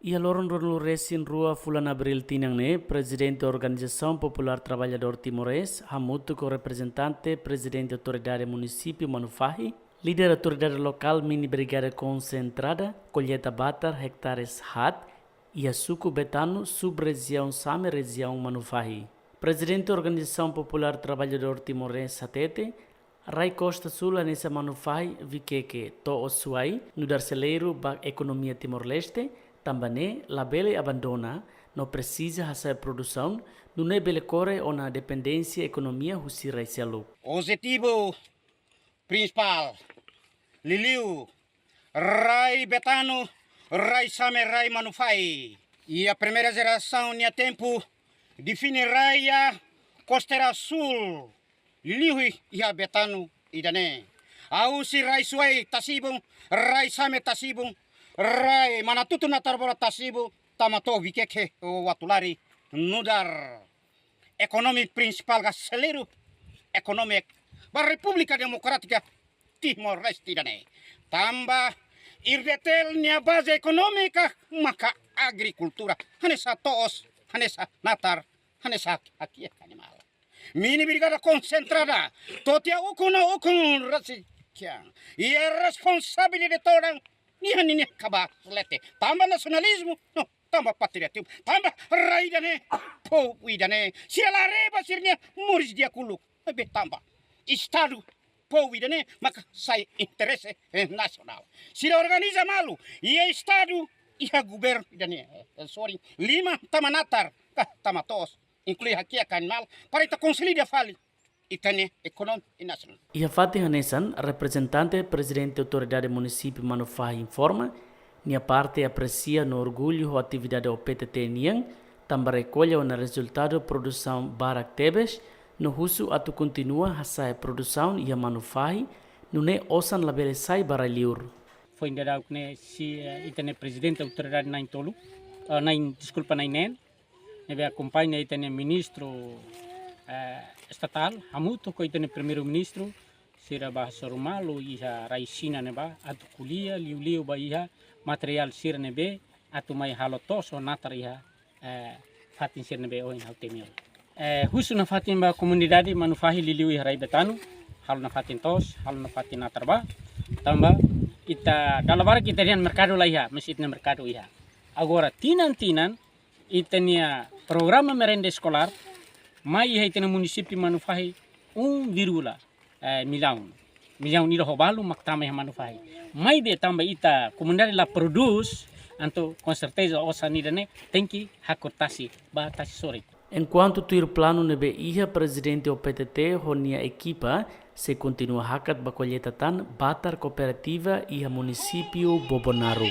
Ia loron ronul resin rua fulan abril tinang ne, presidente da Organização Popular Trabalhador Timorês, hamutu com representante, presidente da autoridade município Manufahi, líder da autoridade local mini brigada concentrada, colheita batar hectares hat, e a suco betano sub-região Same, região Manufahi. Presidente da Organização Popular Trabalhador Timorês Satete, Rai Costa Sul nessa Manufahi vikeke to osuai no darceleiro ba economia Timor-Leste, também la bele abandona, não precisa fazer produção, não é bele core ou na dependência economia husira selu. O objetivo principal, Liliu, Rai Betano, Rai Same, Rai Manufai. E a primeira geração, tinha tempo, define Rai Costeira Sul, Liliu e a Betano e Dané. Ausi Rai Suai Tasibum, Rai Same Tasibum, Rai manatutu na tarbora tasibu tamato vikeke o watulari nudar ekonomi principal gaseleru ekonomi ba República Democrática Timor-Leste dane tamba irdetel nia base ekonomika maka agrikultura hanesa toos hanesa natar hanesa aqui animal mini brigada concentrada totia ukun rasi kia e responsabilidade toda Nihan kaba lete. Tambah nasionalisme, no, tambah patriotisme, tambah raidane, po widane. Sila reba sirnya muris dia kuluk, lebih tambah. Estado po widane, maka saya interesse nasional. Sila organiza malu, ia estado, ia governo widane. Sorry, 5 tamanatar, tamatos, inclui aqui a canal, para ita consolida fali. E a Fatih Hanesan, representante presidente da autoridade município Manufahi informa, minha parte aprecia no orgulho a atividade do PTT Niang, também recolhe o resultado da produção Barak Tebes, no uso atu continua a sair produção e a Manufahi, não é osan labele sai baralhur. Foi ainda que se itene presidente da autoridade nain tolu, desculpa nain neve acompanha itene ministro estatal, hamuto ko itene primeiro-ministro, sira bahasa rumalo iha raisina neba, atu kulia, liu ba iha, material sira nebe, atu mai halotos o natar iha, fatin sira nebe o iha temil. Husu na fatin ba komunidade Manufahi liliu iha rai betanu, halo na fatin tos, halo na fatin natar ba, tamba, ita, kalabara kita rian mercado la iha, mesit na mercado iha. Agora, tinan, itenia programa merenda escolar, mai hai tena município Manufahi 1,1 milhão nilo robalu maktama ya Manufahi mai be tamba ita comunidade la produz anto com certeza osa nidane tem que hakotasi ba tasi sore. Enquanto tuir plano nebe iha presidente do PTT honia equipa se continua hakat ba colheita tan batar cooperativa iha município Bobonaru.